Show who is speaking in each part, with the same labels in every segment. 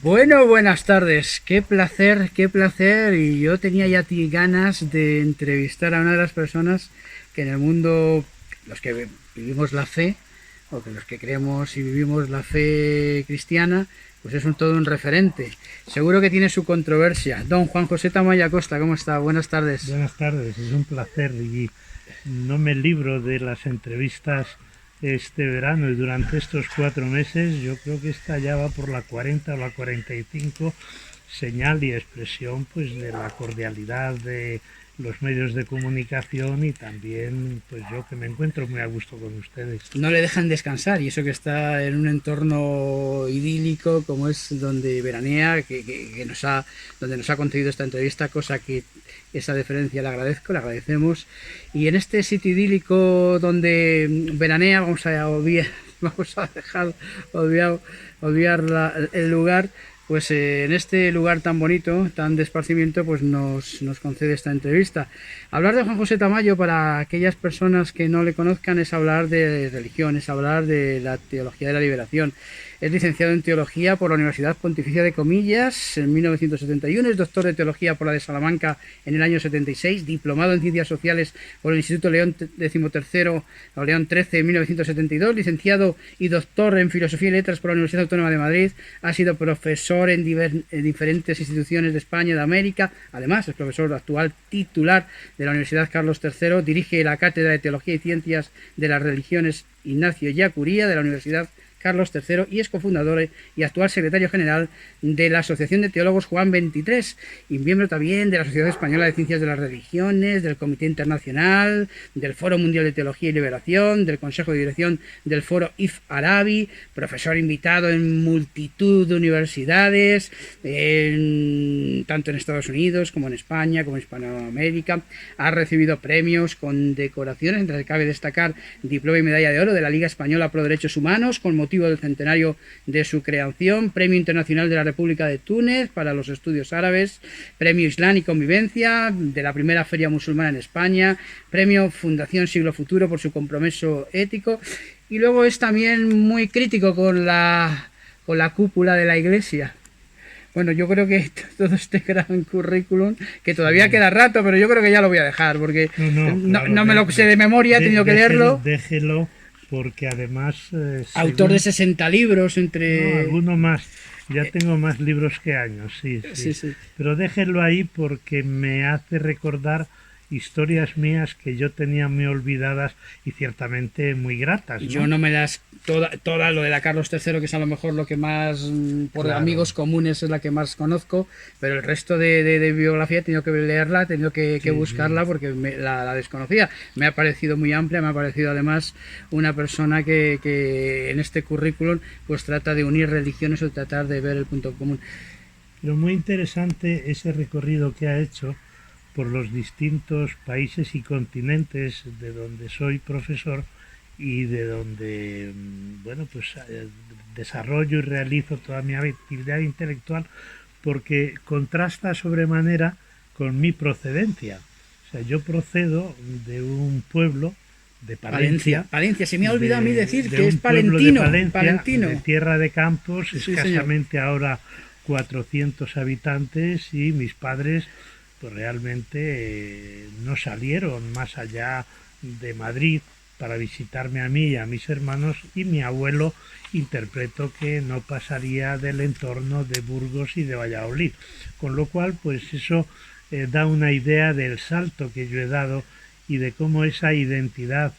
Speaker 1: Bueno, buenas tardes. Qué placer, qué placer. Y yo tenía ya ganas de entrevistar a una de las personas que en el mundo, los que vivimos la fe, o que los que creemos y vivimos la fe cristiana, pues es todo un referente. Seguro que tiene su controversia. Don Juan José Tamayo Acosta, ¿cómo está? Buenas tardes.
Speaker 2: Buenas tardes, es un placer y no me libro de las entrevistas este verano y durante estos 4 meses. Yo creo que esta ya va por la 40 o la 45, señal y expresión pues de la cordialidad de los medios de comunicación, y también pues yo que me encuentro muy a gusto con ustedes.
Speaker 1: No le dejan descansar, y eso que está en un entorno idílico como es donde veranea, donde nos ha concedido esta entrevista, cosa que esa deferencia le agradezco, le agradecemos. Y en este sitio idílico donde veranea, vamos a dejar obviar el lugar. Pues en este lugar tan bonito, tan de esparcimiento, pues nos concede esta entrevista. Hablar de Juan José Tamayo, para aquellas personas que no le conozcan, es hablar de religión, es hablar de la teología de la liberación. Es licenciado en Teología por la Universidad Pontificia de Comillas en 1971, es doctor de Teología por la de Salamanca en el año 76, diplomado en Ciencias Sociales por el Instituto León XIII o León XIII en 1972, licenciado y doctor en Filosofía y Letras por la Universidad Autónoma de Madrid, ha sido profesor en diferentes instituciones de España y de América. Además, es profesor actual titular de la Universidad Carlos III, dirige la Cátedra de Teología y Ciencias de las Religiones Ignacio Ellacuría de la Universidad Carlos III, y es cofundador y actual secretario general de la Asociación de Teólogos Juan XXIII, y miembro también de la Sociedad Española de Ciencias de las Religiones, del Comité Internacional, del Foro Mundial de Teología y Liberación, del Consejo de Dirección del Foro IF Arabi, profesor invitado en multitud de universidades, tanto en Estados Unidos como en España, como en Hispanoamérica. Ha recibido premios, condecoraciones, entre las que cabe destacar diploma y medalla de oro de la Liga Española Pro Derechos Humanos con motivo del centenario de su creación, Premio Internacional de la República de Túnez para los estudios árabes, Premio Islam y Convivencia de la primera Feria Musulmana en España, Premio Fundación Siglo Futuro por su compromiso ético, y luego es también muy crítico con la cúpula de la Iglesia. Bueno, yo creo que todo este gran currículum, que todavía queda rato, pero yo creo que ya lo voy a dejar, porque
Speaker 2: Claro,
Speaker 1: no me lo sé de memoria, he tenido que leerlo.
Speaker 2: Déjelo, porque además...
Speaker 1: Autor de 60 libros,
Speaker 2: No,
Speaker 1: entre...
Speaker 2: alguno más. Ya tengo más libros que años, sí, sí.
Speaker 1: Sí, sí.
Speaker 2: Pero déjenlo ahí porque me hace recordar historias mías que yo tenía muy olvidadas y ciertamente muy gratas, ¿no?
Speaker 1: Yo no me las... Toda lo de la Carlos III, que es a lo mejor lo que más, por
Speaker 2: Claro.
Speaker 1: amigos comunes, es la que más conozco, pero el resto de biografía he tenido que leerla, he tenido que
Speaker 2: Sí,
Speaker 1: buscarla,
Speaker 2: sí.
Speaker 1: porque la desconocía. Me ha parecido muy amplia, me ha parecido además una persona que en este currículum pues trata de unir religiones o tratar de ver el punto común.
Speaker 2: Pero muy interesante ese recorrido que ha hecho por los distintos países y continentes de donde soy profesor y de donde, bueno, pues desarrollo y realizo toda mi actividad intelectual, porque contrasta sobremanera con mi procedencia. O sea, yo procedo de un pueblo de Palencia,
Speaker 1: Palencia, se me ha olvidado a mí decir
Speaker 2: de
Speaker 1: que es
Speaker 2: un pueblo de
Speaker 1: palentino,
Speaker 2: Palencia, de Tierra de Campos,
Speaker 1: Sí, señor.
Speaker 2: escasamente ahora 400 habitantes, y mis padres pues realmente no salieron más allá de Madrid para visitarme a mí y a mis hermanos, y mi abuelo interpreto que no pasaría del entorno de Burgos y de Valladolid, con lo cual pues eso da una idea del salto que yo he dado y de cómo esa identidad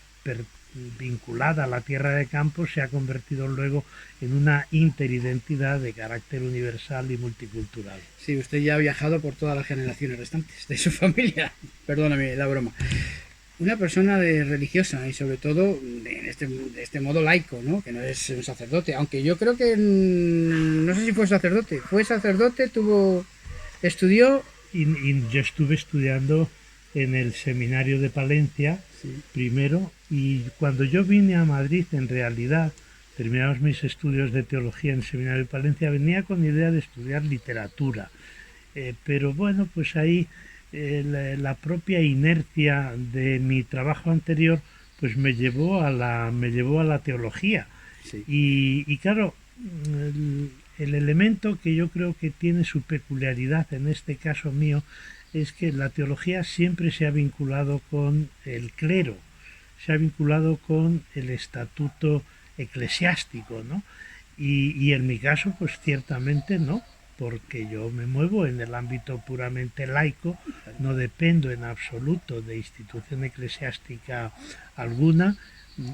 Speaker 2: vinculada a la tierra de campo se ha convertido luego en una interidentidad de carácter universal y multicultural.
Speaker 1: Sí, usted ya ha viajado por todas las generaciones restantes de su familia. Perdóname la broma. Una persona religiosa, y sobre todo de este modo laico, ¿no? Que no es un sacerdote, aunque yo creo que no sé si fue sacerdote, estudió.
Speaker 2: Y yo estuve estudiando en el seminario de Palencia,
Speaker 1: Sí.
Speaker 2: primero, y cuando yo vine a Madrid, en realidad, terminamos mis estudios de teología en el seminario de Palencia, venía con idea de estudiar literatura. Pero bueno, pues ahí la propia inercia de mi trabajo anterior pues me llevó a la teología.
Speaker 1: Sí.
Speaker 2: Y claro, el elemento que yo creo que tiene su peculiaridad en este caso mío es que la teología siempre se ha vinculado con el clero, se ha vinculado con el estatuto eclesiástico, ¿no? Y en mi caso, pues ciertamente no, porque yo me muevo en el ámbito puramente laico, no dependo en absoluto de institución eclesiástica alguna,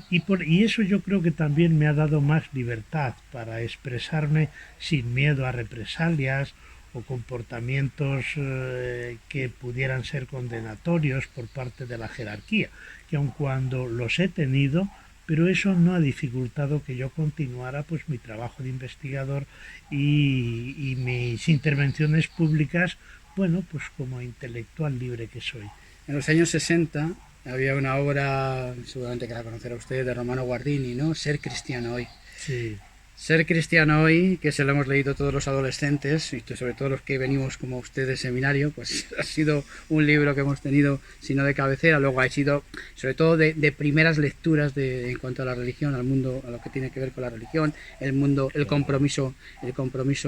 Speaker 2: y eso yo creo que también me ha dado más libertad para expresarme sin miedo a represalias o comportamientos que pudieran ser condenatorios por parte de la jerarquía, que aun cuando los he tenido, pero eso no ha dificultado que yo continuara pues mi trabajo de investigador y mis intervenciones públicas, bueno, pues como intelectual libre que soy.
Speaker 1: En los años 60 había una obra, seguramente que la conocerá usted, de Romano Guardini, ¿no? Ser cristiano hoy.
Speaker 2: Sí.
Speaker 1: Ser cristiano hoy, que se lo hemos leído todos los adolescentes, y sobre todo los que venimos como usted de seminario, pues ha sido un libro que hemos tenido, si no de cabecera, luego ha sido sobre todo de primeras lecturas en cuanto a la religión, al mundo, a lo que tiene que ver con la religión, el mundo, el compromiso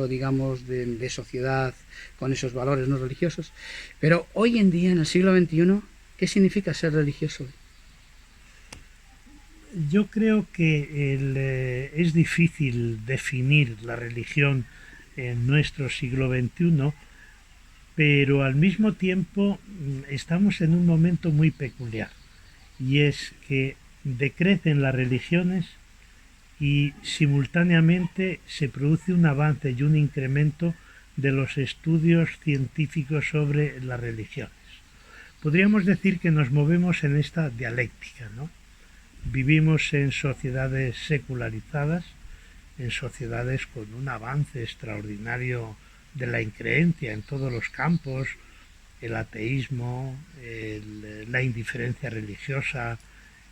Speaker 1: digamos, de sociedad con esos valores no religiosos. Pero hoy en día, en el siglo XXI, ¿qué significa ser religioso?
Speaker 2: Yo creo que es difícil definir la religión en nuestro siglo XXI, pero al mismo tiempo estamos en un momento muy peculiar, y es que decrecen las religiones y simultáneamente se produce un avance y un incremento de los estudios científicos sobre las religiones. Podríamos decir que nos movemos en esta dialéctica, ¿no? Vivimos en sociedades secularizadas, en sociedades con un avance extraordinario de la increencia en todos los campos, el ateísmo, la indiferencia religiosa,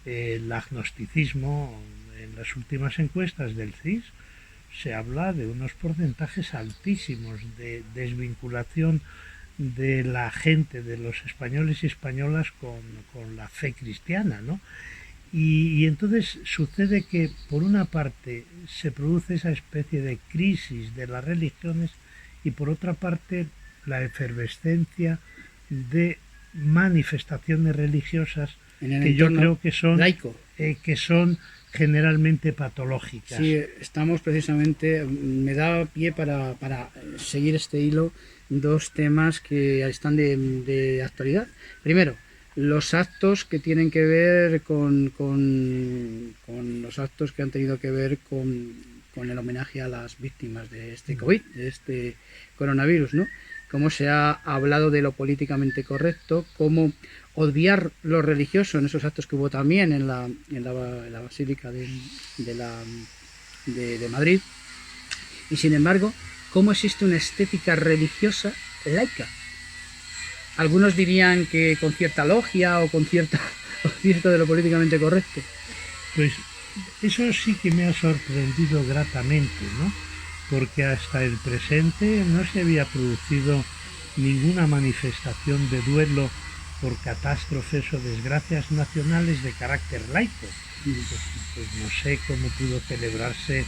Speaker 2: el agnosticismo. En las últimas encuestas del CIS se habla de unos porcentajes altísimos de desvinculación de la gente, de los españoles y españolas con la fe cristiana, ¿no? Y entonces sucede que, por una parte, se produce esa especie de crisis de las religiones y, por otra parte, la efervescencia de manifestaciones religiosas que yo creo que son generalmente patológicas.
Speaker 1: Sí, estamos precisamente, me da pie para seguir este hilo, dos temas que están de actualidad. Primero, los actos que tienen que ver con los actos que han tenido que ver con el homenaje a las víctimas de este COVID, de este coronavirus, ¿no? Cómo se ha hablado de lo políticamente correcto, cómo obviar lo religioso en esos actos que hubo también en la Basílica de Madrid, y sin embargo, cómo existe una estética religiosa laica. Algunos dirían que con cierta logia o con cierto de lo políticamente correcto.
Speaker 2: Pues eso sí que me ha sorprendido gratamente, ¿no? Porque hasta el presente no se había producido ninguna manifestación de duelo por catástrofes o desgracias nacionales de carácter laico. Pues no sé cómo pudo celebrarse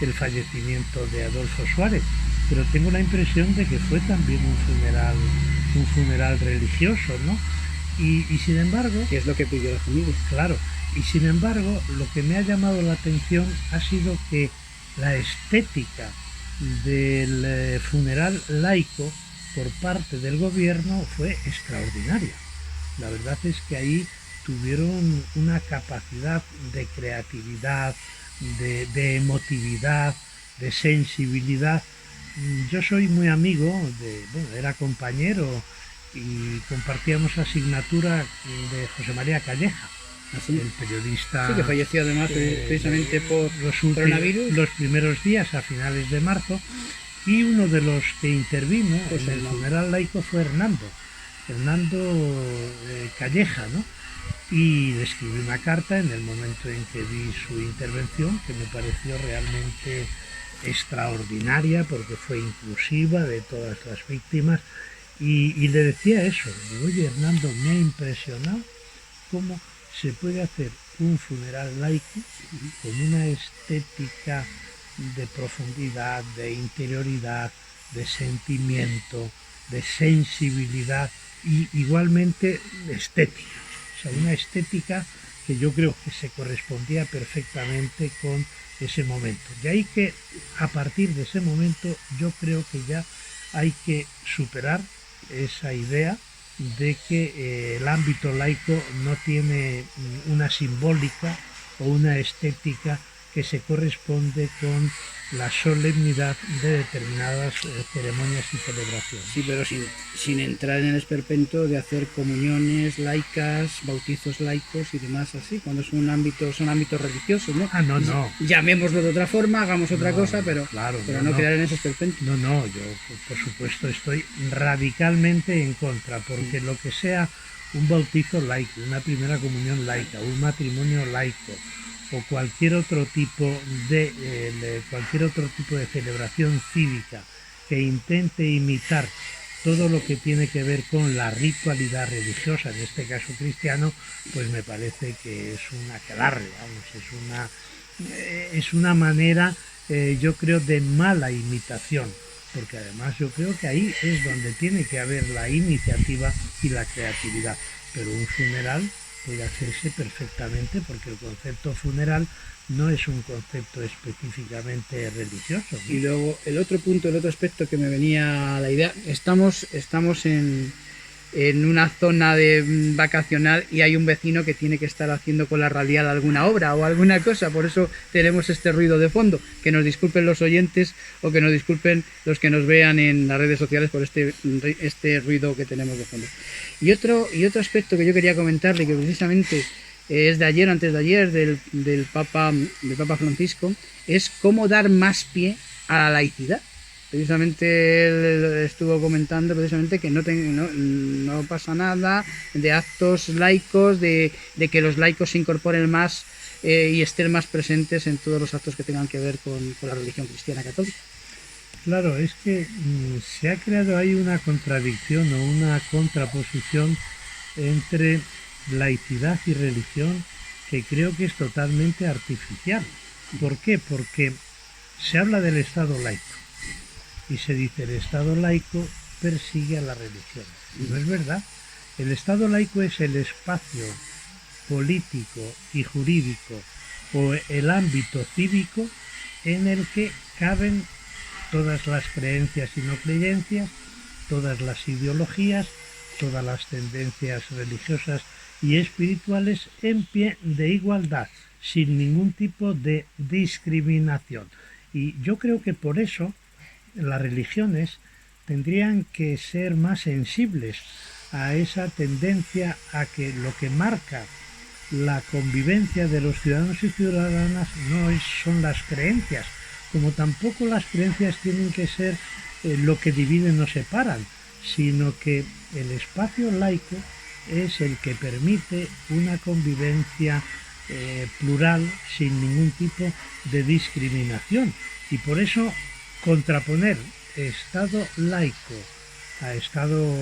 Speaker 2: el fallecimiento de Adolfo Suárez, pero tengo la impresión de que fue también un funeral religioso, ¿no? Y sin embargo...
Speaker 1: ¿Qué es lo que pidió la familia?
Speaker 2: Claro, y sin embargo lo que me ha llamado la atención ha sido que la estética del funeral laico por parte del gobierno fue extraordinaria. La verdad es que ahí tuvieron una capacidad de creatividad, de emotividad, de sensibilidad. Yo soy muy amigo era compañero y compartíamos asignatura de José María Calleja,
Speaker 1: ¿así?
Speaker 2: El periodista.
Speaker 1: Sí, que falleció además precisamente por coronavirus.
Speaker 2: Los primeros días, a finales de marzo, y uno de los que intervino en el funeral laico fue Hernando Calleja, ¿no? Y le escribí una carta en el momento en que vi su intervención, que me pareció realmente extraordinaria porque fue inclusiva de todas las víctimas, y le decía eso, digo, oye Hernando, me ha impresionado cómo se puede hacer un funeral laico con una estética de profundidad, de interioridad, de sentimiento, de sensibilidad y igualmente estética. O sea, una estética que yo creo que se correspondía perfectamente con ese momento. De ahí que a partir de ese momento yo creo que ya hay que superar esa idea de que el ámbito laico no tiene una simbólica o una estética que se corresponde con la solemnidad de determinadas ceremonias y celebraciones.
Speaker 1: Sí, pero sin entrar en el esperpento de hacer comuniones laicas, bautizos laicos y demás así, cuando son ámbitos religiosos, ¿no?
Speaker 2: Ah, no, no.
Speaker 1: Llamémoslo de otra forma, hagamos otra cosa, pero,
Speaker 2: claro,
Speaker 1: pero no quedar en ese esperpento.
Speaker 2: No, yo por supuesto estoy radicalmente en contra, porque lo que sea un bautizo laico, una primera comunión laica, un matrimonio laico, o cualquier otro tipo de celebración cívica que intente imitar todo lo que tiene que ver con la ritualidad religiosa, en este caso cristiano, pues me parece que es una aquelarre, vamos, es una manera, yo creo, de mala imitación, porque además yo creo que ahí es donde tiene que haber la iniciativa y la creatividad, pero un funeral puede hacerse perfectamente porque el concepto funeral no es un concepto específicamente religioso, ¿no?
Speaker 1: Y luego el otro punto, el otro aspecto que me venía a la idea, estamos en una zona vacacional y hay un vecino que tiene que estar haciendo con la radial alguna obra o alguna cosa, por eso tenemos este ruido de fondo. Que nos disculpen los oyentes o que nos disculpen los que nos vean en las redes sociales por este ruido que tenemos de fondo. Y otro aspecto que yo quería comentarle, que precisamente es de ayer, antes de ayer, del Papa Francisco, es cómo dar más pie a la laicidad. Precisamente él estuvo comentando precisamente que no pasa nada de actos laicos, de que los laicos se incorporen más y estén más presentes en todos los actos que tengan que ver con la religión cristiana católica.
Speaker 2: Claro, es que se ha creado ahí una contradicción o una contraposición entre laicidad y religión que creo que es totalmente artificial. ¿Por qué? Porque se habla del Estado laico y se dice el Estado laico persigue a la religión. No es verdad. El Estado laico es el espacio político y jurídico o el ámbito cívico en el que caben todas las creencias y no creencias, todas las ideologías, todas las tendencias religiosas y espirituales en pie de igualdad, sin ningún tipo de discriminación. Y yo creo que por eso las religiones tendrían que ser más sensibles a esa tendencia a que lo que marca la convivencia de los ciudadanos y ciudadanas son las creencias, como tampoco las creencias tienen que ser lo que dividen o separan, sino que el espacio laico es el que permite una convivencia plural sin ningún tipo de discriminación. Y por eso contraponer Estado laico a Estado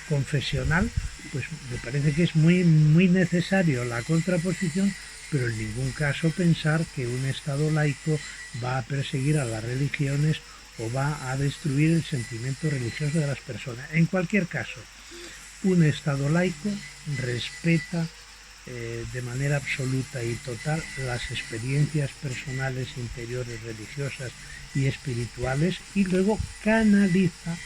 Speaker 2: confesional, pues me parece que es muy necesario la contraposición, pero en ningún caso pensar que un Estado laico va a perseguir a las religiones o va a destruir el sentimiento religioso de las personas. En cualquier caso, un Estado laico respeta de manera absoluta y total las experiencias personales, interiores, religiosas y espirituales, y luego canaliza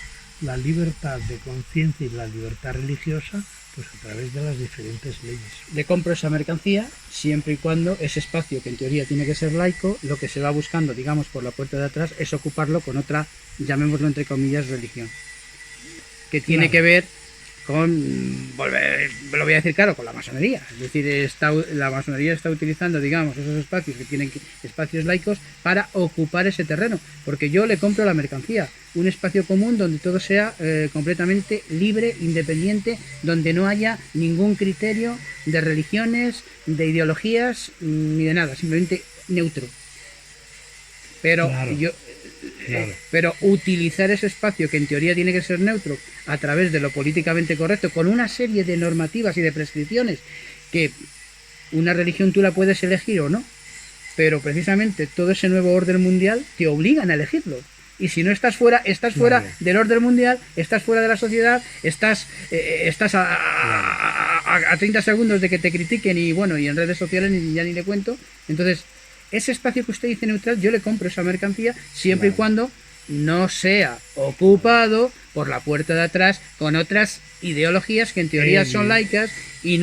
Speaker 2: la libertad de conciencia y la libertad religiosa pues a través de las diferentes leyes.
Speaker 1: Le compro esa mercancía siempre y cuando ese espacio, que en teoría tiene que ser laico, lo que se va buscando, digamos, por la puerta de atrás es ocuparlo con otra, llamémoslo entre comillas, religión, que tiene que ver con, lo voy a decir claro, con la masonería. Es decir, la masonería está utilizando, digamos, esos espacios que tienen espacios laicos para ocupar ese terreno, porque yo le compro la mercancía, un espacio común donde todo sea completamente libre, independiente, donde no haya ningún criterio de religiones, de ideologías, ni de nada, simplemente neutro. Pero pero utilizar ese espacio que en teoría tiene que ser neutro a través de lo políticamente correcto, con una serie de normativas y de prescripciones que una religión tú la puedes elegir o no, pero precisamente todo ese nuevo orden mundial te obligan a elegirlo. Y si no estás fuera
Speaker 2: Claro.
Speaker 1: del orden mundial, estás fuera de la sociedad, estás a 30 segundos de que te critiquen y bueno, y en redes sociales ya ni le cuento. Entonces, ese espacio que usted dice neutral, yo le compro esa mercancía siempre y
Speaker 2: Claro.
Speaker 1: cuando no sea ocupado por la puerta de atrás con otras ideologías que en teoría son laicas y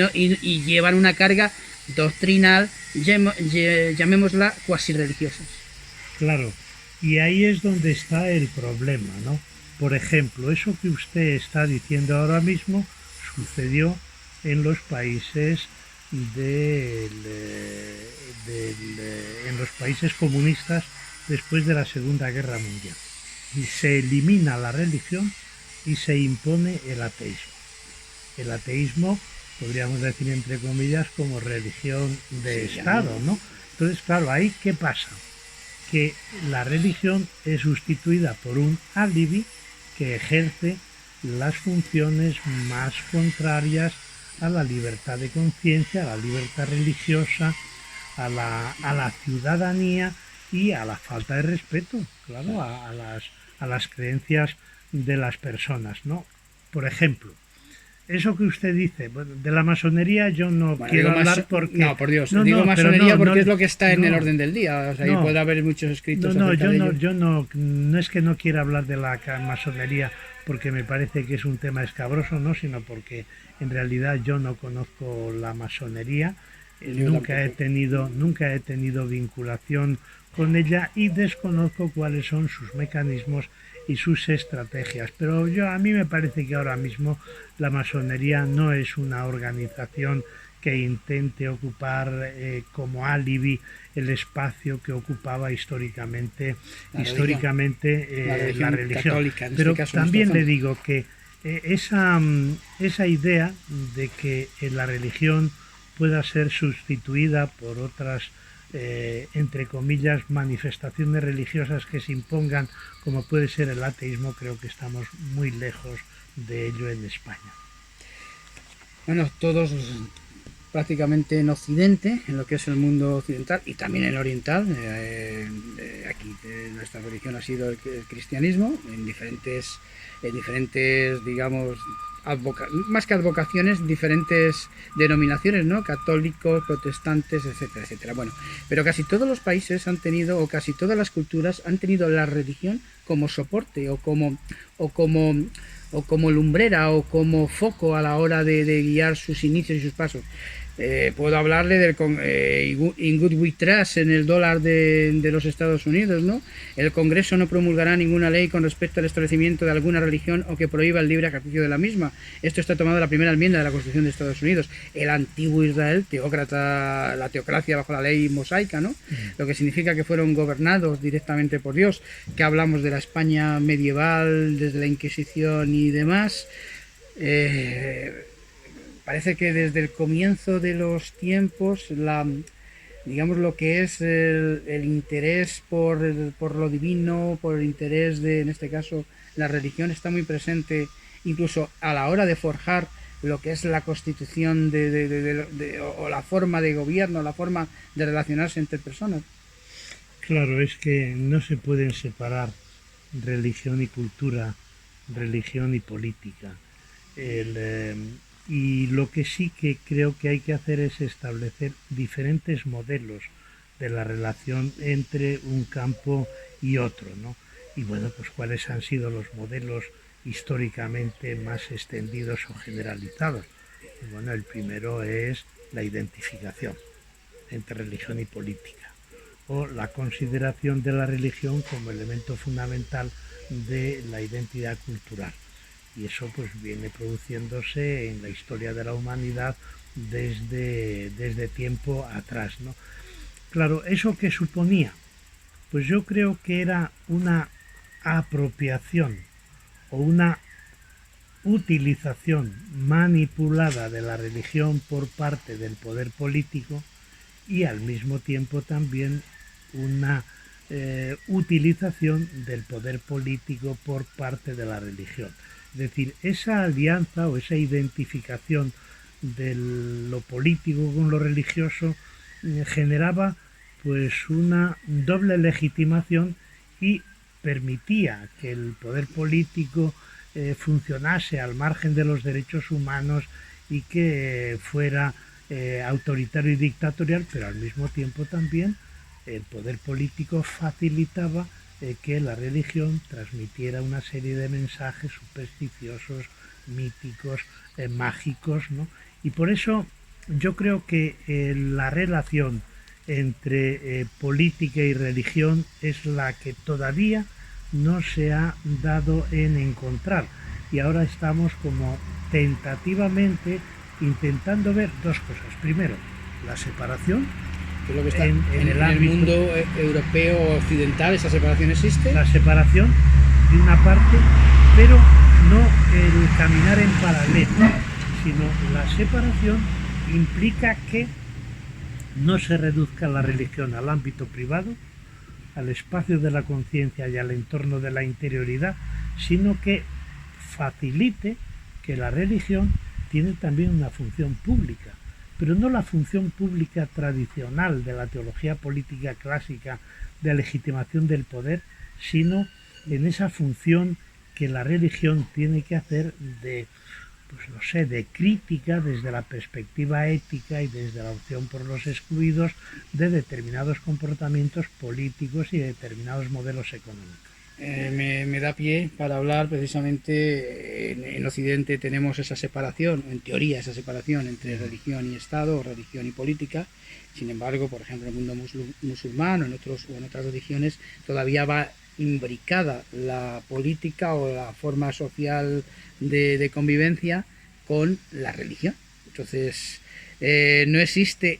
Speaker 1: llevan una carga doctrinal, llamémosla cuasi religiosa.
Speaker 2: Claro, y ahí es donde está el problema, ¿no? Por ejemplo, eso que usted está diciendo ahora mismo sucedió en los países en los países comunistas después de la Segunda Guerra Mundial. Y se elimina la religión y se impone el ateísmo. El ateísmo, podríamos decir entre comillas, como religión de Estado, ¿no? Entonces, claro, ahí ¿qué pasa? Que la religión es sustituida por un alibi que ejerce las funciones más contrarias a la libertad de conciencia, a la libertad religiosa, a la ciudadanía y a la falta de respeto, claro, a las creencias de las personas, ¿no? Por ejemplo, eso que usted dice, bueno, de la masonería yo no
Speaker 1: Bueno,
Speaker 2: quiero
Speaker 1: digo
Speaker 2: hablar porque...
Speaker 1: no, por Dios,
Speaker 2: No,
Speaker 1: digo
Speaker 2: no, pero
Speaker 1: masonería
Speaker 2: no,
Speaker 1: porque
Speaker 2: no,
Speaker 1: es lo que está en el
Speaker 2: no,
Speaker 1: orden del día. O sea, ahí
Speaker 2: no.
Speaker 1: puede haber muchos escritos
Speaker 2: No,
Speaker 1: acerca de ello.
Speaker 2: yo no es que no quiera hablar de la masonería porque me parece que es un tema escabroso, no, sino porque en realidad yo no conozco la masonería,
Speaker 1: Yo
Speaker 2: nunca
Speaker 1: tampoco.
Speaker 2: nunca he tenido vinculación con ella y desconozco cuáles son sus mecanismos y sus estrategias. Pero a mí me parece que ahora mismo la masonería no es una organización que intente ocupar como alibi el espacio que ocupaba históricamente
Speaker 1: La religión
Speaker 2: la religión.
Speaker 1: católica, en este
Speaker 2: Pero
Speaker 1: caso, en nuestra
Speaker 2: también le
Speaker 1: zona.
Speaker 2: digo que esa idea de que la religión pueda ser sustituida por otras entre comillas, manifestaciones religiosas que se impongan, como puede ser el ateísmo, creo que estamos muy lejos de ello en España.
Speaker 1: Bueno, todos prácticamente en Occidente, en lo que es el mundo occidental y también en el oriental, aquí nuestra religión ha sido el cristianismo, en diferentes, digamos, más que advocaciones, diferentes denominaciones, ¿no? Católicos, protestantes, etcétera, etcétera. Bueno, pero casi todos los países han tenido, o casi todas las culturas han tenido la religión como soporte o como lumbrera o como foco a la hora de guiar sus inicios y sus pasos. Puedo hablarle del In Good We Trust en el dólar de los Estados Unidos, ¿no? El Congreso no promulgará ninguna ley con respecto al establecimiento de alguna religión o que prohíba el libre ejercicio de la misma. Esto está tomado de la primera enmienda de la Constitución de Estados Unidos. El antiguo Israel, la teocracia bajo la ley mosaica, ¿no? Lo que significa que fueron gobernados directamente por Dios. Que hablamos de la España medieval, desde la Inquisición y demás. Parece que desde el comienzo de los tiempos, digamos lo que es el interés por lo divino, por el interés en este caso, la religión está muy presente, incluso a la hora de forjar lo que es la constitución o la forma de gobierno, la forma de relacionarse entre personas.
Speaker 2: Claro, es que no se pueden separar religión y cultura, religión y política. Y lo que sí que creo que hay que hacer es establecer diferentes modelos de la relación entre un campo y otro, ¿no? Y bueno, pues cuáles han sido los modelos históricamente más extendidos o generalizados. Y bueno, el primero es la identificación entre religión y política, o la consideración de la religión como elemento fundamental de la identidad cultural. Y eso pues viene produciéndose en la historia de la humanidad desde tiempo atrás, ¿no? Claro, ¿eso qué suponía? Pues yo creo que era una apropiación o una utilización manipulada de la religión por parte del poder político y al mismo tiempo también una utilización del poder político por parte de la religión. Es decir, esa alianza o esa identificación de lo político con lo religioso generaba pues una doble legitimación y permitía que el poder político funcionase al margen de los derechos humanos y que fuera autoritario y dictatorial, pero al mismo tiempo también el poder político facilitaba que la religión transmitiera una serie de mensajes supersticiosos, míticos, mágicos, ¿no? Y por eso yo creo que la relación entre política y religión es la que todavía no se ha dado en encontrar. Y ahora estamos como tentativamente intentando ver dos cosas. Primero, la separación
Speaker 1: Que es lo que está
Speaker 2: en el
Speaker 1: el
Speaker 2: ámbito,
Speaker 1: mundo europeo occidental, esa separación existe.
Speaker 2: la separación de una parte, pero no el caminar en paralelo, sino la separación implica que no se reduzca la religión al ámbito privado, al espacio de la conciencia y al entorno de la interioridad, sino que facilite que la religión tiene también una función pública, pero no la función pública tradicional de la teología política clásica de legitimación del poder, sino en esa función que la religión tiene que hacer de, pues no sé, de crítica desde la perspectiva ética y desde la opción por los excluidos de determinados comportamientos políticos y de determinados modelos económicos.
Speaker 1: Me da pie para hablar precisamente en Occidente tenemos esa separación, en teoría esa separación entre religión y Estado o religión y política. Sin embargo, por ejemplo, en el mundo musulmán o en otras religiones todavía va imbricada la política o la forma social de convivencia con la religión. Entonces, no existe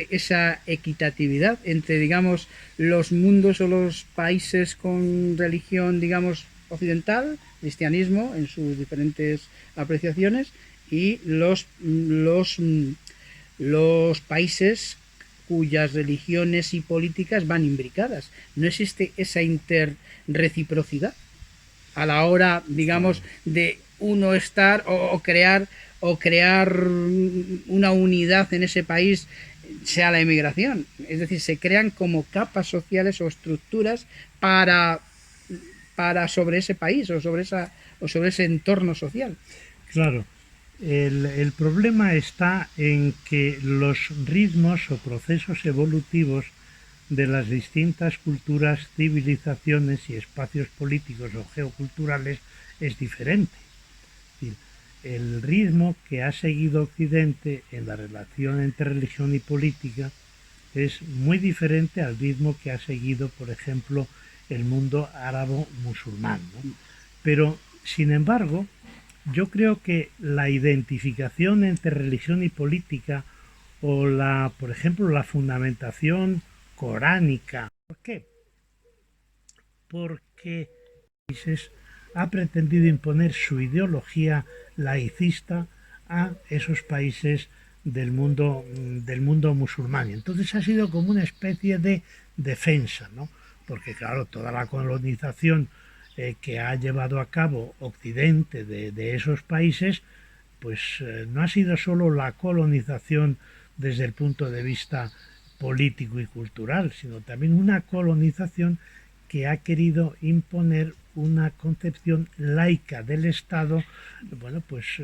Speaker 1: esa equitatividad entre, digamos, los mundos o los países con religión, digamos, occidental, cristianismo en sus diferentes apreciaciones, y los países cuyas religiones y políticas van imbricadas. No existe esa interreciprocidad a la hora, digamos, de uno estar o crear una unidad en ese país, sea la emigración. Es decir, se crean como capas sociales o estructuras para, para sobre ese país o sobre ese entorno social.
Speaker 2: Claro, el problema está en que los ritmos o procesos evolutivos de las distintas culturas, civilizaciones y espacios políticos o geoculturales es diferente. Es decir, el ritmo que ha seguido Occidente en la relación entre religión y política es muy diferente al ritmo que ha seguido, por ejemplo, el mundo árabo-musulmán, ¿no? Pero, sin embargo, yo creo que la identificación entre religión y política o la, por ejemplo, la fundamentación coránica. ¿Por qué? Porque países ha pretendido imponer su ideología laicista a esos países del mundo musulmán. Y entonces ha sido como una especie de defensa, ¿no? Porque claro, toda la colonización que ha llevado a cabo Occidente de esos países, pues no ha sido solo la colonización desde el punto de vista político y cultural, sino también una colonización que ha querido imponer una concepción laica del Estado, bueno, pues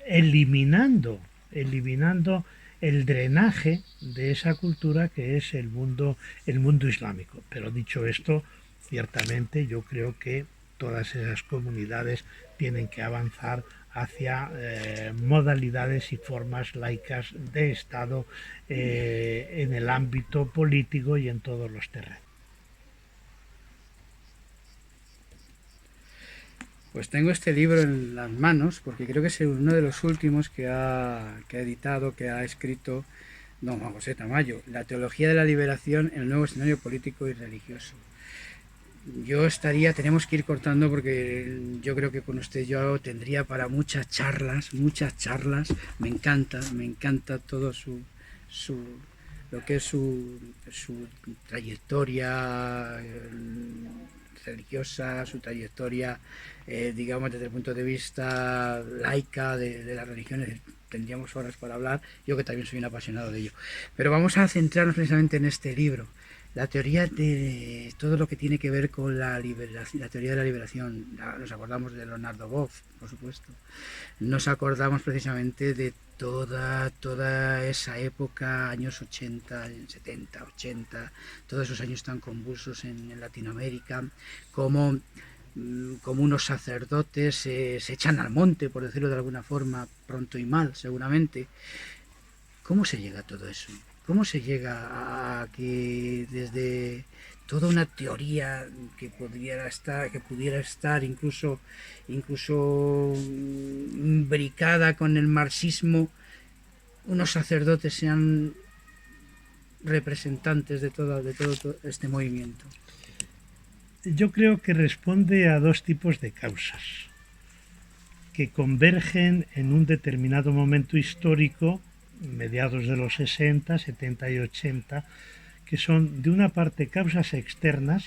Speaker 2: eliminando el drenaje de esa cultura que es el mundo islámico. Pero dicho esto, ciertamente yo creo que todas esas comunidades tienen que avanzar hacia modalidades y formas laicas de Estado en el ámbito político y en todos los terrenos.
Speaker 1: Pues tengo este libro en las manos porque creo que es uno de los últimos que ha editado, que ha escrito don Juan José Tamayo, La teología de la liberación en el nuevo escenario político y religioso. Tenemos que ir cortando porque yo creo que con usted yo tendría para muchas charlas, me encanta todo lo que es su trayectoria religiosa, su trayectoria, digamos, desde el punto de vista laica de las religiones. tendríamos horas para hablar, yo que también soy un apasionado de ello. Pero vamos a centrarnos precisamente en este libro, la teoría de todo lo que tiene que ver con la liberación, la teoría de la liberación. Nos acordamos de Leonardo Boff, por supuesto. Nos acordamos precisamente de toda esa época, años 80, 70, 80, todos esos años tan convulsos en Latinoamérica, como como unos sacerdotes se echan al monte, por decirlo de alguna forma, pronto y mal, seguramente. ¿Cómo se llega a todo eso? ¿Cómo se llega a que desde toda una teoría que pudiera estar incluso imbricada con el marxismo, unos sacerdotes sean representantes de todo este movimiento?
Speaker 2: Yo creo que responde a dos tipos de causas que convergen en un determinado momento histórico, mediados de los 60, 70 y 80, que son de una parte causas externas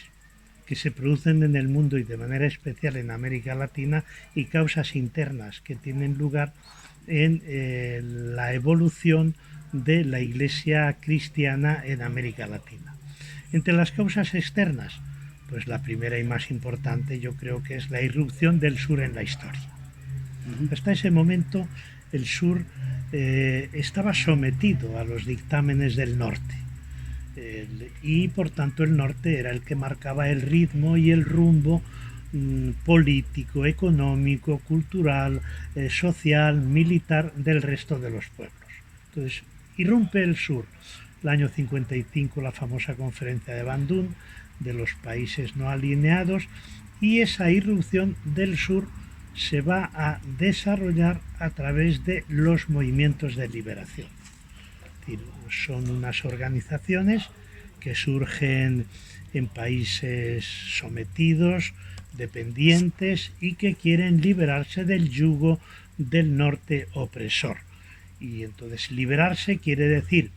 Speaker 2: que se producen en el mundo y de manera especial en América Latina, y causas internas que tienen lugar en la evolución de la Iglesia cristiana en América Latina. Entre las causas externas, pues la primera y más importante yo creo que es la irrupción del sur en la historia. Hasta ese momento el sur estaba sometido a los dictámenes del norte, y por tanto el norte era el que marcaba el ritmo y el rumbo político, económico, cultural, social, militar del resto de los pueblos. Entonces irrumpe el sur. El año 55 la famosa conferencia de Bandung de los países no alineados, y esa irrupción del sur se va a desarrollar a través de los movimientos de liberación. Es decir, son unas organizaciones que surgen en países sometidos, dependientes, y que quieren liberarse del yugo del norte opresor. Y entonces liberarse quiere decir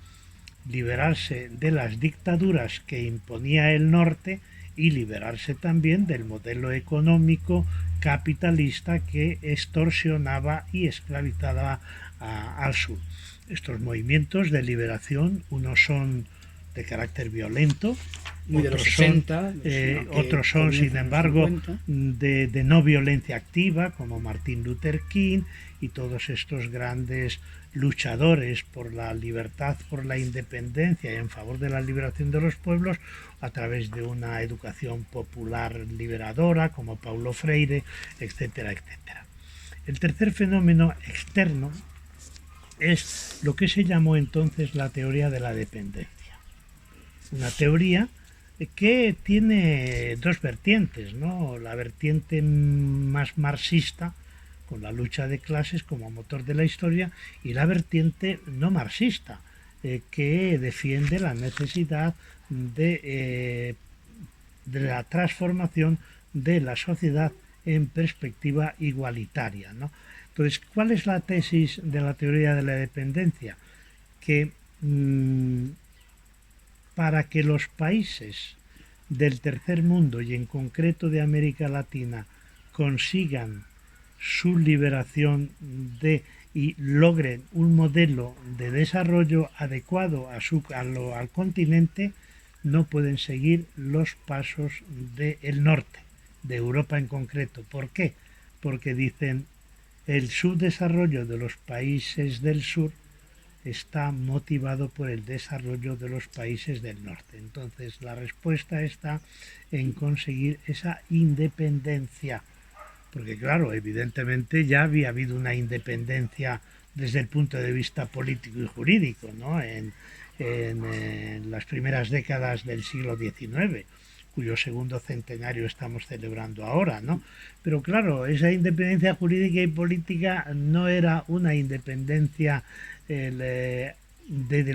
Speaker 2: liberarse de las dictaduras que imponía el norte y liberarse también del modelo económico capitalista que extorsionaba y esclavizaba al sur. Estos movimientos de liberación, unos son de carácter violento, otros son, sin embargo, de no violencia activa, como Martin Luther King y todos estos grandes luchadores por la libertad, por la independencia y en favor de la liberación de los pueblos a través de una educación popular liberadora, como Paulo Freire, etcétera, etcétera. El tercer fenómeno externo es lo que se llamó entonces la teoría de la dependencia. Una teoría que tiene dos vertientes, ¿no? La vertiente más marxista, con la lucha de clases como motor de la historia, y la vertiente no marxista, que defiende la necesidad de la transformación de la sociedad en perspectiva igualitaria, ¿no? Entonces, ¿cuál es la tesis de la teoría de la dependencia? Que para que los países del tercer mundo y en concreto de América Latina consigan su liberación y logren un modelo de desarrollo adecuado al continente, no pueden seguir los pasos del norte, de Europa en concreto. ¿Por qué? Porque dicen el subdesarrollo de los países del sur está motivado por el desarrollo de los países del norte. Entonces la respuesta está en conseguir esa independencia, porque claro, evidentemente ya había habido una independencia desde el punto de vista político y jurídico, ¿no? en las primeras décadas del siglo XIX, cuyo segundo centenario estamos celebrando ahora, ¿no? Pero claro, esa independencia jurídica y política no era una independencia de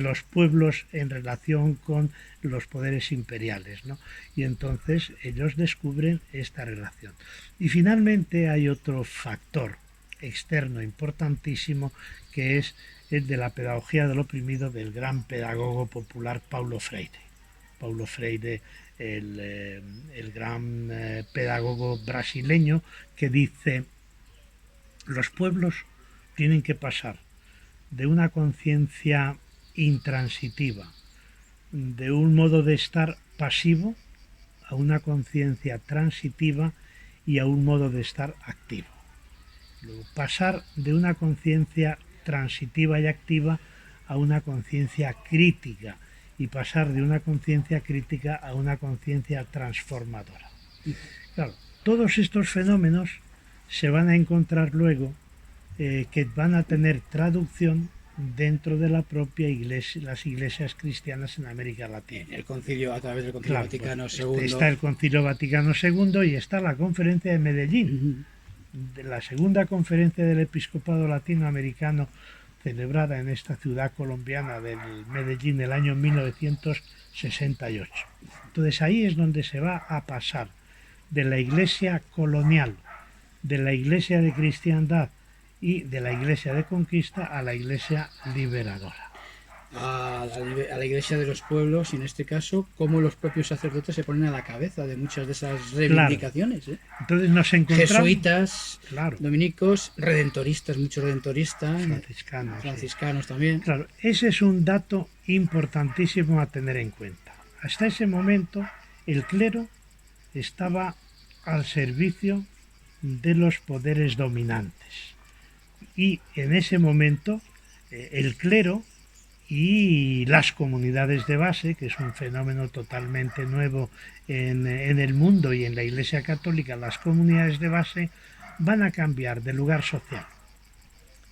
Speaker 2: los pueblos en relación con los poderes imperiales, ¿no? Y entonces ellos descubren esta relación. Y finalmente hay otro factor externo importantísimo, que es el de la pedagogía del oprimido del gran pedagogo popular Paulo Freire. Paulo Freire, el gran pedagogo brasileño, que dice: los pueblos tienen que pasar de una conciencia intransitiva, de un modo de estar pasivo, a una conciencia transitiva y a un modo de estar activo. Luego, pasar de una conciencia transitiva y activa a una conciencia crítica, y pasar de una conciencia crítica a una conciencia transformadora. Claro, todos estos fenómenos se van a encontrar luego que van a tener traducción dentro de la propia iglesia, las iglesias cristianas en América Latina.
Speaker 1: El concilio, a través del Concilio Vaticano II.
Speaker 2: Está el Concilio Vaticano II y está la Conferencia de Medellín, de la segunda conferencia del episcopado latinoamericano, celebrada en esta ciudad colombiana del Medellín el año 1968. Entonces ahí es donde se va a pasar de la iglesia colonial, de la iglesia de cristiandad y de la iglesia de conquista a la iglesia liberadora.
Speaker 1: A la iglesia de los pueblos, y en este caso, cómo los propios sacerdotes se ponen a la cabeza de muchas de esas reivindicaciones.
Speaker 2: Claro. Entonces nos encontramos...
Speaker 1: Jesuitas, claro, dominicos, redentoristas, muchos redentoristas, franciscanos también.
Speaker 2: Claro, ese es un dato importantísimo a tener en cuenta. Hasta ese momento, el clero estaba al servicio de los poderes dominantes. Y en ese momento, el clero y las comunidades de base, que es un fenómeno totalmente nuevo en el mundo y en la Iglesia Católica, las comunidades de base van a cambiar de lugar social.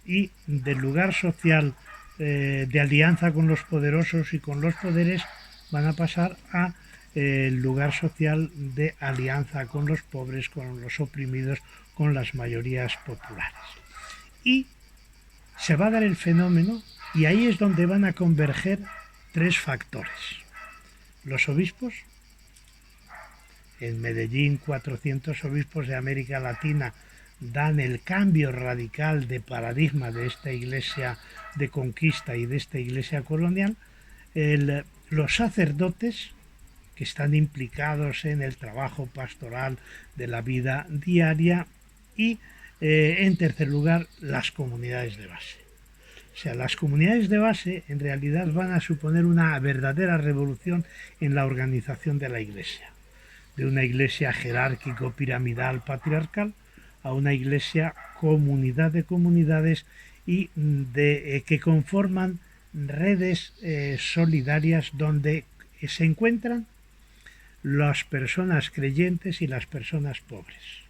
Speaker 2: Y del lugar social de alianza con los poderosos y con los poderes van a pasar a el lugar social de alianza con los pobres, con los oprimidos, con las mayorías populares. Y se va a dar el fenómeno, y ahí es donde van a converger tres factores. Los obispos, en Medellín 400 obispos de América Latina dan el cambio radical de paradigma de esta iglesia de conquista y de esta iglesia colonial. Los sacerdotes, que están implicados en el trabajo pastoral de la vida diaria, y en tercer lugar, las comunidades de base. O sea, las comunidades de base en realidad van a suponer una verdadera revolución en la organización de la iglesia. De una iglesia jerárquico, piramidal, patriarcal, a una iglesia comunidad de comunidades y que conforman redes solidarias donde se encuentran las personas creyentes y las personas pobres.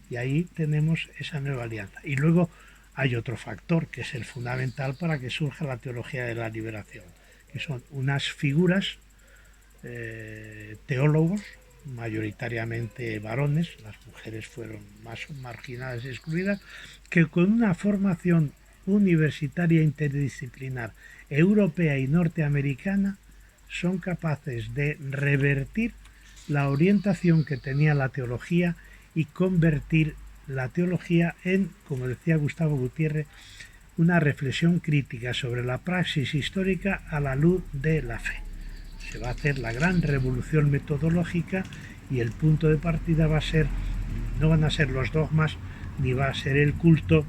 Speaker 2: Y ahí tenemos esa nueva alianza. Y luego hay otro factor que es el fundamental para que surja la teología de la liberación, que son unas figuras, teólogos, mayoritariamente varones, las mujeres fueron más marginadas y excluidas, que con una formación universitaria interdisciplinar europea y norteamericana son capaces de revertir la orientación que tenía la teología y convertir la teología en, como decía Gustavo Gutiérrez, una reflexión crítica sobre la praxis histórica a la luz de la fe. Se va a hacer la gran revolución metodológica y el punto de partida va a ser, no van a ser los dogmas, ni va a ser el culto,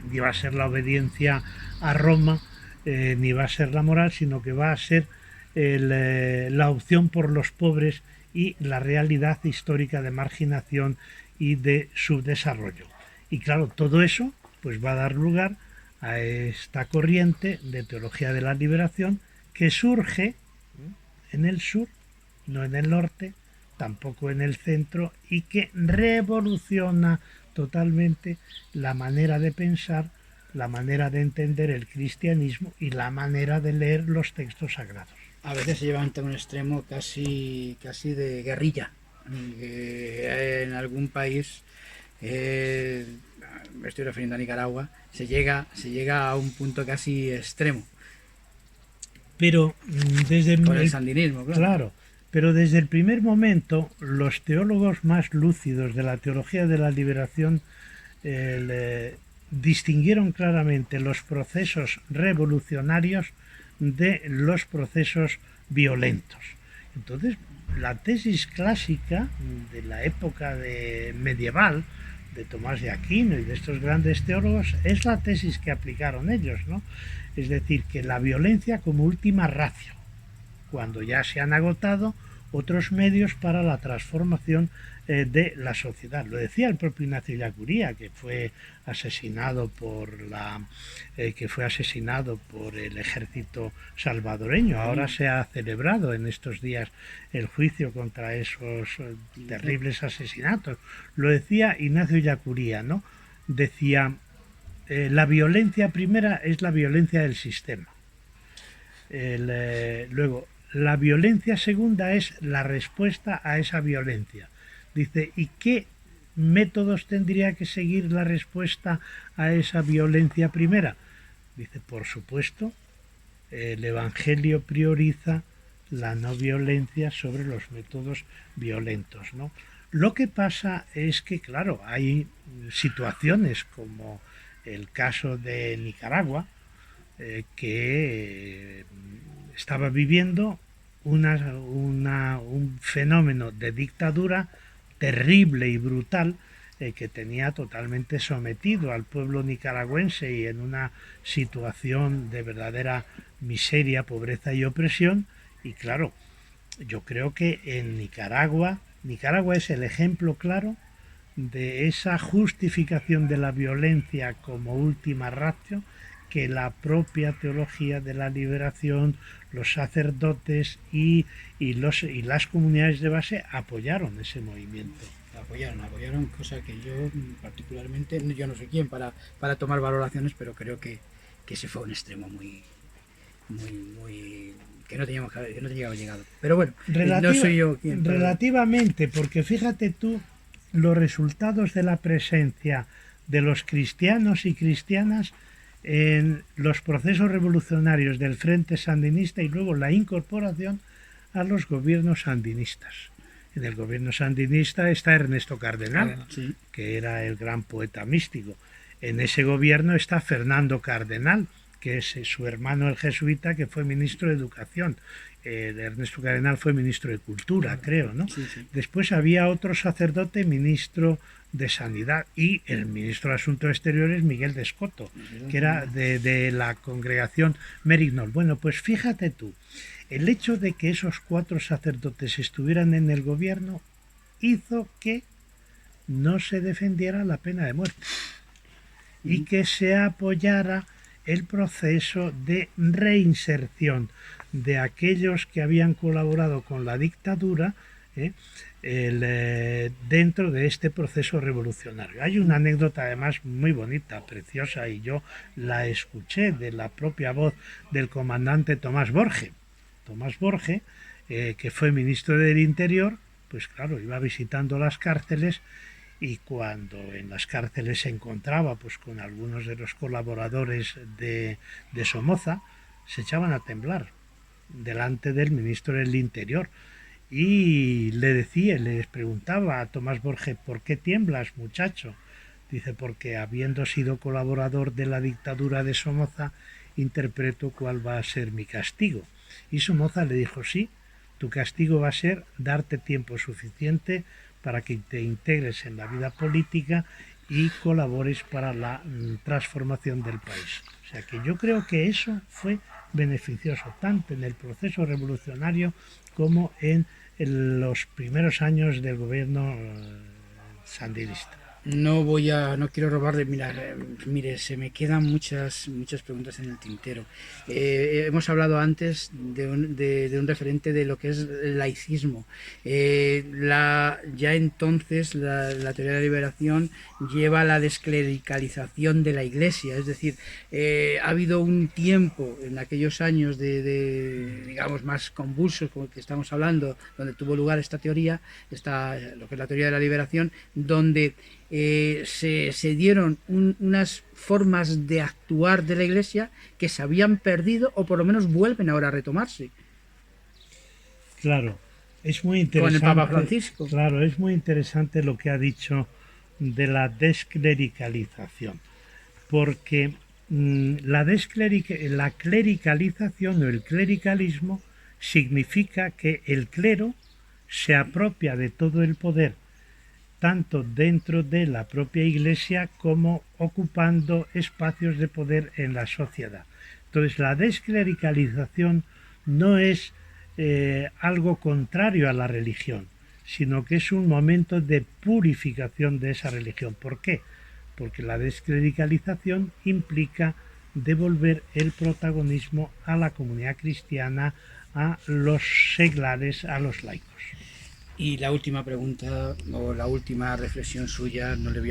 Speaker 2: ni va a ser la obediencia a Roma, ni va a ser la moral, sino que va a ser la opción por los pobres y la realidad histórica de marginación y de subdesarrollo. Y claro, todo eso pues va a dar lugar a esta corriente de teología de la liberación que surge en el sur, no en el norte, tampoco en el centro, y que revoluciona totalmente la manera de pensar, la manera de entender el cristianismo y la manera de leer los textos sagrados.
Speaker 1: A veces se llevan a un extremo casi de guerrilla. En algún país, me estoy refiriendo a Nicaragua, se llega a un punto casi extremo.
Speaker 2: Pero desde
Speaker 1: con el sandinismo,
Speaker 2: claro, pero desde el primer momento los teólogos más lúcidos de la teología de la liberación distinguieron claramente los procesos revolucionarios de los procesos violentos. Entonces, la tesis clásica de la época medieval, de Tomás de Aquino y de estos grandes teólogos, es la tesis que aplicaron ellos, ¿no? Es decir, que la violencia como última ratio, cuando ya se han agotado otros medios para la transformación de la sociedad. Lo decía el propio Ignacio Ellacuría, que fue asesinado por el ejército salvadoreño. Ahora se ha celebrado en estos días el juicio contra esos terribles asesinatos. Lo decía Ignacio Ellacuría, ¿no? Decía, la violencia primera es la violencia del sistema. Luego, la violencia segunda es la respuesta a esa violencia. Dice, ¿y qué métodos tendría que seguir la respuesta a esa violencia primera? Dice, por supuesto, el Evangelio prioriza la no violencia sobre los métodos violentos, ¿no? Lo que pasa es que, claro, hay situaciones como el caso de Nicaragua, que estaba viviendo un fenómeno de dictadura terrible y brutal, que tenía totalmente sometido al pueblo nicaragüense y en una situación de verdadera miseria, pobreza y opresión. Y claro, yo creo que en Nicaragua es el ejemplo claro de esa justificación de la violencia como última ratio que la propia teología de la liberación, los sacerdotes y las comunidades de base apoyaron ese movimiento.
Speaker 1: Apoyaron, cosa que yo particularmente, yo no sé quién para tomar valoraciones, pero creo que ese fue un extremo muy que no teníamos que no tenía que haber llegado. Pero bueno, no soy yo quien.
Speaker 2: Relativamente, porque fíjate tú los resultados de la presencia de los cristianos y cristianas en los procesos revolucionarios del Frente Sandinista y luego la incorporación a los gobiernos sandinistas. En el gobierno sandinista está Ernesto Cardenal, sí, que era el gran poeta místico. En ese gobierno está Fernando Cardenal, que es su hermano el jesuita, que fue ministro de Educación. Ernesto Cardenal fue ministro de Cultura, creo, ¿no? Sí, sí. Después había otro sacerdote, ministro de Sanidad, y el ministro de Asuntos Exteriores, Miguel de Escoto, que era de la congregación Merignol. Bueno, pues fíjate tú, el hecho de que esos 4 sacerdotes estuvieran en el gobierno hizo que no se defendiera la pena de muerte y que se apoyara el proceso de reinserción de aquellos que habían colaborado con la dictadura dentro de este proceso revolucionario. Hay una anécdota además muy bonita, preciosa, y yo la escuché de la propia voz del comandante Tomás Borge. Tomás Borge, que fue ministro del Interior, pues claro, iba visitando las cárceles, y cuando en las cárceles se encontraba pues con algunos de los colaboradores de Somoza, se echaban a temblar delante del ministro del Interior y les preguntaba a Tomás Borge, ¿por qué tiemblas, muchacho? Dice, porque habiendo sido colaborador de la dictadura de Somoza, interpreto cuál va a ser mi castigo. Y Somoza le dijo, sí, tu castigo va a ser darte tiempo suficiente para que te integres en la vida política y colabores para la transformación del país. O sea que yo creo que eso fue beneficioso, tanto en el proceso revolucionario como en los primeros años del gobierno sandinista.
Speaker 1: No quiero robarle, mire, se me quedan muchas preguntas en el tintero. Hemos hablado antes de un referente de lo que es el laicismo. Ya entonces la teoría de la liberación lleva a la desclericalización de la Iglesia, es decir, ha habido un tiempo en aquellos años digamos, más convulsos, como el que estamos hablando, donde tuvo lugar esta teoría, lo que es la teoría de la liberación, donde se dieron unas formas de actuar de la Iglesia que se habían perdido o por lo menos vuelven ahora a retomarse.
Speaker 2: Claro, es muy interesante.
Speaker 1: Con el Papa Francisco.
Speaker 2: Claro, es muy interesante lo que ha dicho de la desclericalización, porque la clericalización o el clericalismo significa que el clero se apropia de todo el poder tanto dentro de la propia Iglesia como ocupando espacios de poder en la sociedad. Entonces, la desclericalización no es algo contrario a la religión, sino que es un momento de purificación de esa religión. ¿Por qué? Porque la desclericalización implica devolver el protagonismo a la comunidad cristiana, a los seglares, a los laicos.
Speaker 1: Y la última pregunta o la última reflexión suya, no le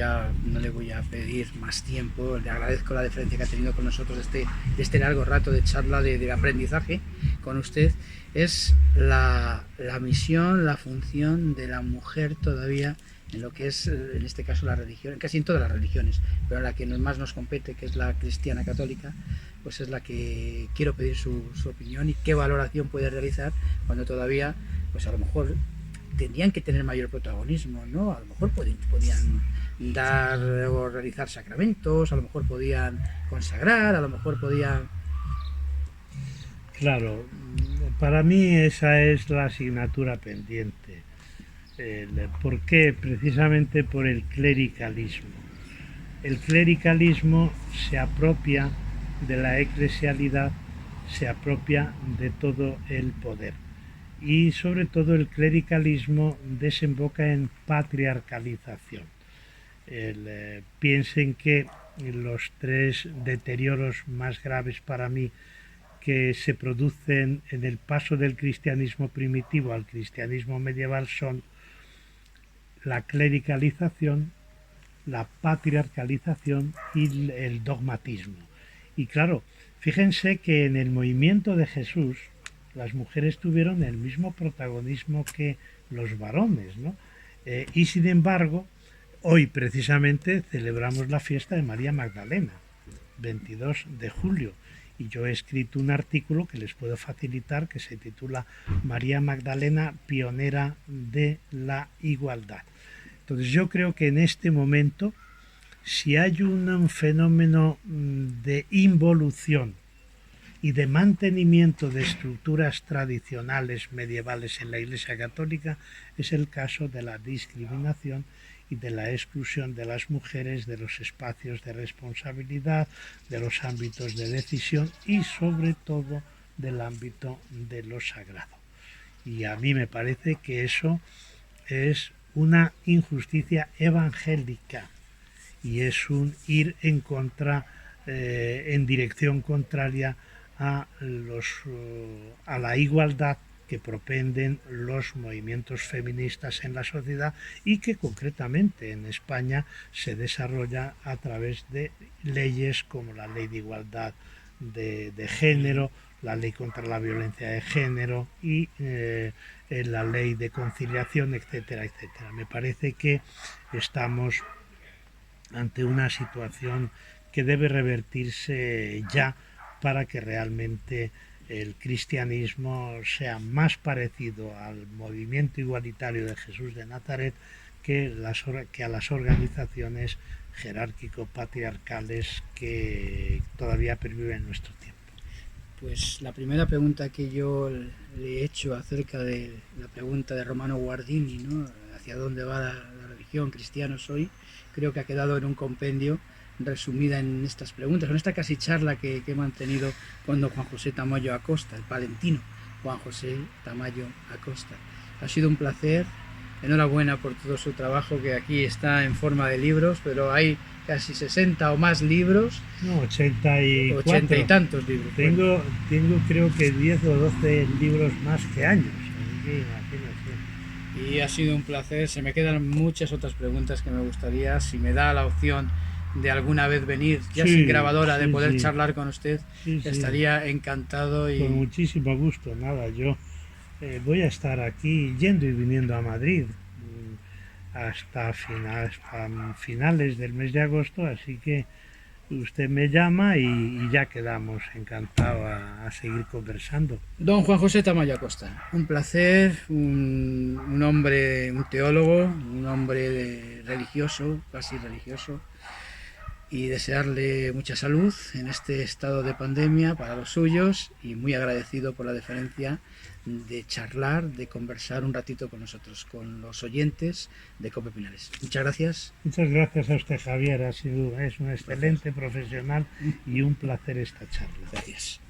Speaker 1: voy a pedir más tiempo, le agradezco la deferencia que ha tenido con nosotros de este largo rato de charla de aprendizaje con usted, es la misión, la función de la mujer todavía en lo que es, en este caso, la religión, casi en todas las religiones, pero la que más nos compete, que es la cristiana católica, pues es la que quiero pedir su opinión y qué valoración puede realizar cuando todavía, pues a lo mejor tendrían que tener mayor protagonismo, ¿no? A lo mejor podían dar o realizar sacramentos, a lo mejor podían consagrar, a lo mejor podían...
Speaker 2: Claro, para mí esa es la asignatura pendiente. ¿Por qué? Precisamente por el clericalismo. El clericalismo se apropia de la eclesialidad, se apropia de todo el poder. Y sobre todo el clericalismo desemboca en patriarcalización. Piensen que los tres deterioros más graves para mí que se producen en el paso del cristianismo primitivo al cristianismo medieval son la clericalización, la patriarcalización y el dogmatismo. Y claro, fíjense que en el movimiento de Jesús las mujeres tuvieron el mismo protagonismo que los varones, ¿no? Y sin embargo, hoy precisamente celebramos la fiesta de María Magdalena, 22 de julio, y yo he escrito un artículo que les puedo facilitar que se titula María Magdalena, pionera de la igualdad. Entonces yo creo que en este momento, si hay un fenómeno de involución y de mantenimiento de estructuras tradicionales medievales en la Iglesia Católica, es el caso de la discriminación y de la exclusión de las mujeres de los espacios de responsabilidad, de los ámbitos de decisión y sobre todo del ámbito de lo sagrado. Y a mí me parece que eso es una injusticia evangélica y es un ir en contra, en dirección contraria a la igualdad que propenden los movimientos feministas en la sociedad y que concretamente en España se desarrolla a través de leyes como la Ley de Igualdad de Género, la Ley contra la Violencia de Género y la Ley de Conciliación, etcétera, etcétera. Me parece que estamos ante una situación que debe revertirse ya para que realmente el cristianismo sea más parecido al movimiento igualitario de Jesús de Nazaret que a las organizaciones jerárquico-patriarcales que todavía perviven en nuestro tiempo.
Speaker 1: Pues la primera pregunta que yo le he hecho acerca de la pregunta de Romano Guardini, ¿no? ¿Hacia dónde va la religión, cristianos hoy? Creo que ha quedado en un compendio resumida en estas preguntas, en esta casi charla que he mantenido con don Juan José Tamayo Acosta, el palentino Juan José Tamayo Acosta. Ha sido un placer, enhorabuena por todo su trabajo, que aquí está en forma de libros, pero hay casi 60 o más libros.
Speaker 2: No, 84.
Speaker 1: 80 y tantos libros.
Speaker 2: Tengo creo que 10 o 12 libros más que años. Imagínate.
Speaker 1: Y ha sido un placer. Se me quedan muchas otras preguntas que me gustaría, si me da la opción de alguna vez venir, ya sin grabadora, de poder charlar con usted, estaría encantado. Y...
Speaker 2: Con muchísimo gusto, nada, yo voy a estar aquí yendo y viniendo a Madrid hasta finales del mes de agosto, así que usted me llama y ya quedamos, encantado a seguir conversando.
Speaker 1: Don Juan José Tamayo Acosta, un placer, un hombre, un teólogo, un hombre religioso, casi religioso, y desearle mucha salud en este estado de pandemia para los suyos, y muy agradecido por la deferencia de charlar, de conversar un ratito con nosotros, con los oyentes de COPE Pinares. Muchas gracias.
Speaker 2: Muchas gracias a usted, Javier. Ha sido, es un excelente profesional y un placer esta charla.
Speaker 1: Gracias.